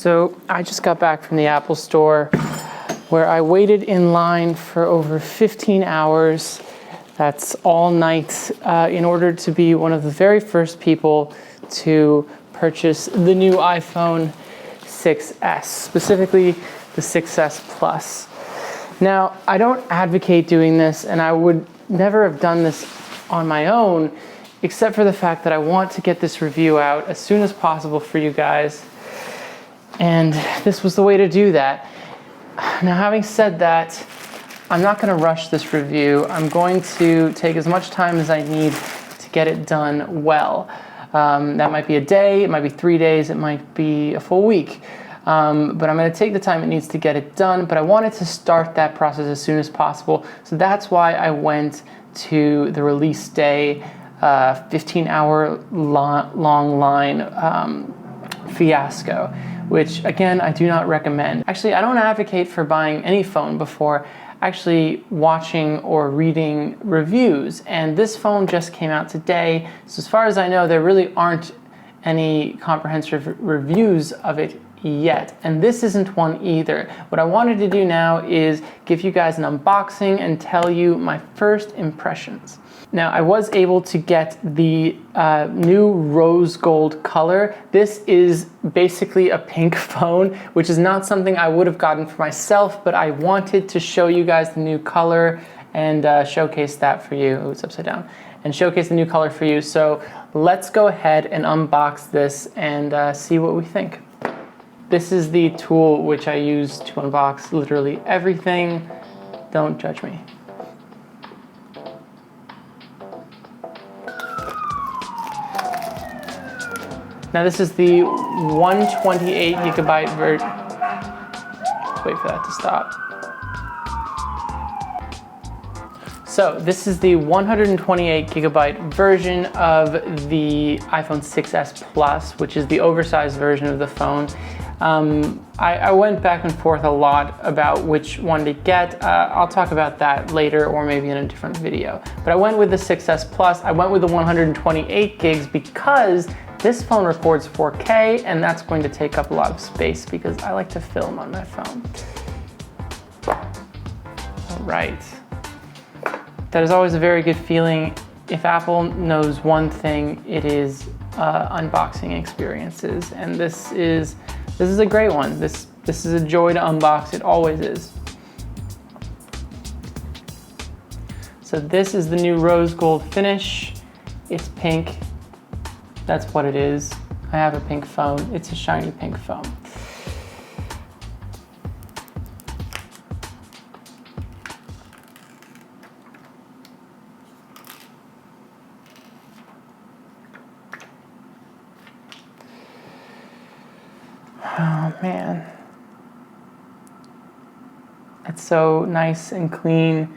So I just got back from the Apple store where I waited in line for over 15 hours. That's all night in order to be one of the very first people to purchase the new iPhone 6S, specifically the 6S Plus. Now, I don't advocate doing this, and I would never have done this on my own, except for the fact that I want to get this review out as soon as possible for you guys. And this was the way to do that. Now, having said that, I'm not going to rush this review. I'm going to take as much time as I need to get it done well. That might be a day, it might be 3 days, it might be a full week. But I'm going to take the time it needs to get it done, but I wanted to start that process as soon as possible. So that's why I went to the release day 15-hour long line fiasco, which again, I do not recommend. Actually, I don't advocate for buying any phone before actually watching or reading reviews. And this phone just came out today. So as far as I know, there really aren't any comprehensive reviews of it yet. And this isn't one either. What I wanted to do now is give you guys an unboxing and tell you my first impressions. Now, I was able to get the new rose gold color. This is basically a pink phone, which is not something I would have gotten for myself, but I wanted to show you guys the new color and showcase that for you. Oh, it's upside down. And showcase the new color for you. So let's go ahead and unbox this and see what we think. This is the tool which I use to unbox literally everything. Don't judge me. Now this is the 128 gigabyte version. Wait for that to stop. So this is the 128 gigabyte version of the iPhone 6S Plus, which is the oversized version of the phone. I went back and forth a lot about which one to get. I'll talk about that later or maybe in a different video. But I went with the 6S Plus. I went with the 128 gigs because this phone records 4K, and that's going to take up a lot of space because I like to film on my phone. All right. That is always a very good feeling. If Apple knows one thing, it is unboxing experiences, and this is a great one. This is a joy to unbox. It always is. So this is the new rose gold finish. It's pink. That's what it is. I have a pink phone. It's a shiny pink phone. Oh man. It's so nice and clean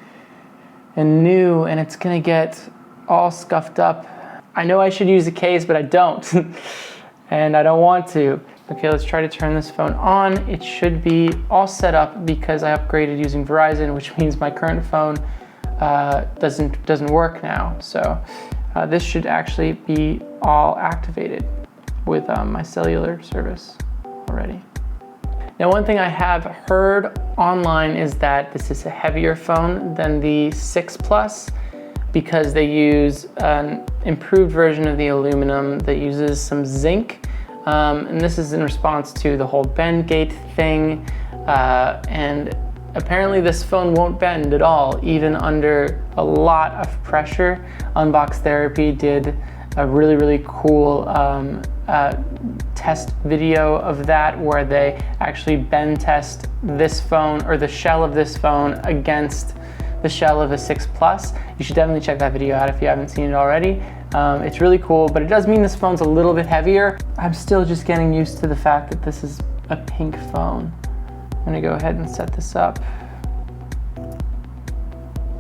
and new, and it's gonna get all scuffed up. I know I should use a case, but I don't. And I don't want to. Okay, let's try to turn this phone on. It should be all set up because I upgraded using Verizon, which means my current phone doesn't work now. So this should actually be all activated with my cellular service already. Now, one thing I have heard online is that this is a heavier phone than the 6 Plus because they use an improved version of the aluminum that uses some zinc. And this is in response to the whole bend gate thing. And apparently this phone won't bend at all, even under a lot of pressure. Unbox Therapy did a really, really cool test video of that where they actually bend test this phone or the shell of this phone against the shell of a 6 Plus. You should definitely check that video out if you haven't seen it already. It's really cool, but it does mean this phone's a little bit heavier. I'm still just getting used to the fact that this is a pink phone. I'm gonna go ahead and set this up.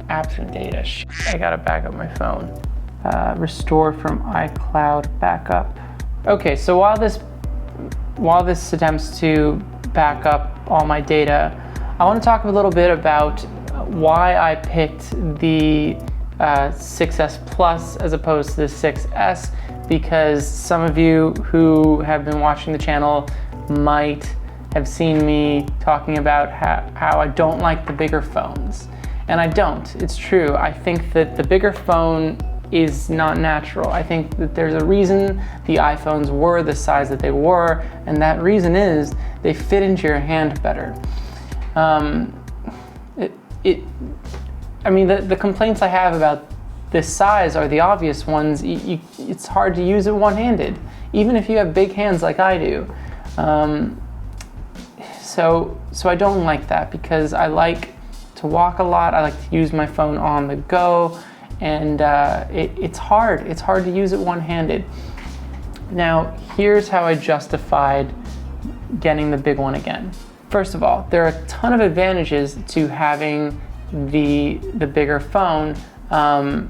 Apps and data, I gotta back up my phone. Restore from iCloud backup. Okay, so while this attempts to back up all my data, I want to talk a little bit about why I picked the 6S Plus as opposed to the 6S, because some of you who have been watching the channel might have seen me talking about how I don't like the bigger phones. And I don't, it's true. I think that the bigger phone is not natural. I think that there's a reason the iPhones were the size that they were, and that reason is they fit into your hand better. I mean, the complaints I have about this size are the obvious ones. It's hard to use it one-handed, even if you have big hands like I do. So I don't like that, because I like to walk a lot. I like to use my phone on the go, and it's hard. It's hard to use it one-handed. Now, here's how I justified getting the big one again. First of all, there are a ton of advantages to having the bigger phone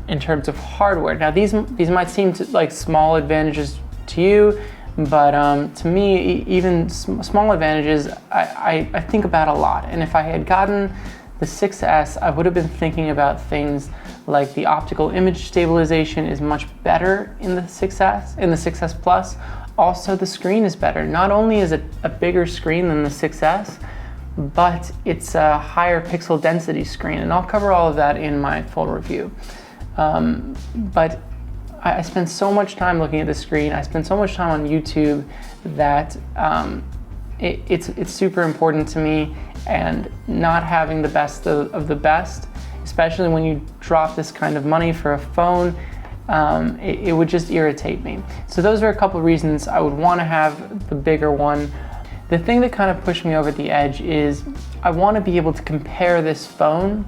in terms of hardware. Now, these might seem like small advantages to you, but to me, even small advantages, I think about a lot. And if I had gotten the 6S, I would have been thinking about things like the optical image stabilization is much better in the 6S, in the 6S Plus. Also, the screen is better. Not only is it a bigger screen than the 6S, but it's a higher pixel density screen, and I'll cover all of that in my full review. But I spend so much time looking at the screen, I spend so much time on YouTube that it's super important to me, and not having the best of the best, especially when you drop this kind of money for a phone, it would just irritate me. So those are a couple of reasons I would want to have the bigger one. The thing that kind of pushed me over the edge is I want to be able to compare this phone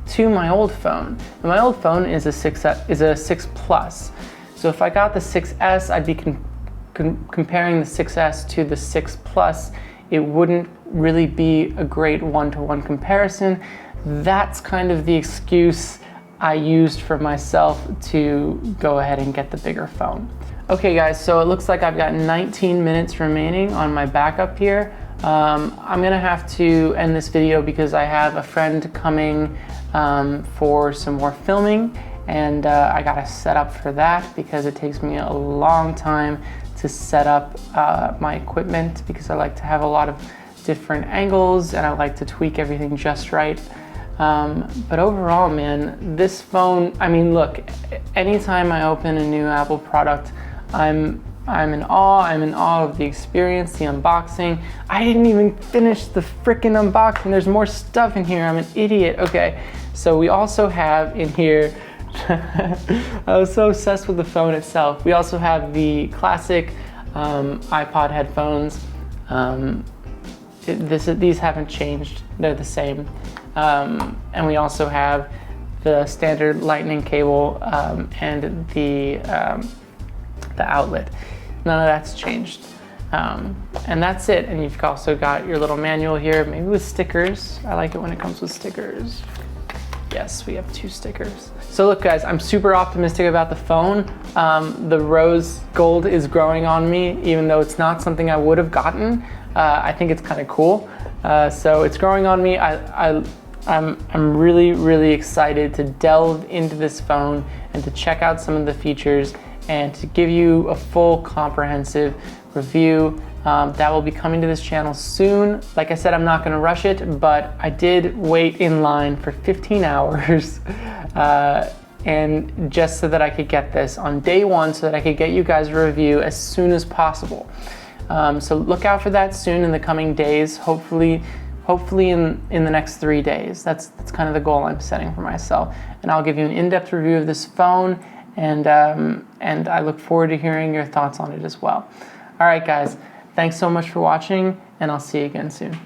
to my old phone. And my old phone is a 6 Plus. So if I got the 6S, I'd be comparing the 6S to the 6 Plus. It wouldn't really be a great one-to-one comparison. That's kind of the excuse I used for myself to go ahead and get the bigger phone. Okay guys, so it looks like I've got 19 minutes remaining on my backup here. I'm gonna have to end this video because I have a friend coming for some more filming, and I gotta set up for that because it takes me a long time to set up my equipment, because I like to have a lot of different angles and I like to tweak everything just right. But overall, man, this phone, I mean, look, anytime I open a new Apple product, I'm in awe. I'm in awe of the experience, the unboxing. I didn't even finish the frickin' unboxing. There's more stuff in here. I'm an idiot. Okay, so we also have in here, I was so obsessed with the phone itself. We also have the classic iPod headphones. These haven't changed. They're the same. And we also have the standard lightning cable and the outlet. None of that's changed. And that's it. And you've also got your little manual here, maybe with stickers. I like it when it comes with stickers. Yes, we have 2 stickers. So look guys, I'm super optimistic about the phone. The rose gold is growing on me, even though it's not something I would have gotten. I think it's kind of cool. So it's growing on me. I'm really, really excited to delve into this phone and to check out some of the features and to give you a full comprehensive review. That will be coming to this channel soon. Like I said, I'm not gonna rush it, but I did wait in line for 15 hours and just so that I could get this on day one, so that I could get you guys a review as soon as possible. So look out for that soon in the coming days, hopefully in the next 3 days. That's kind of the goal I'm setting for myself. And I'll give you an in-depth review of this phone, and I look forward to hearing your thoughts on it as well. All right, guys, thanks so much for watching, and I'll see you again soon.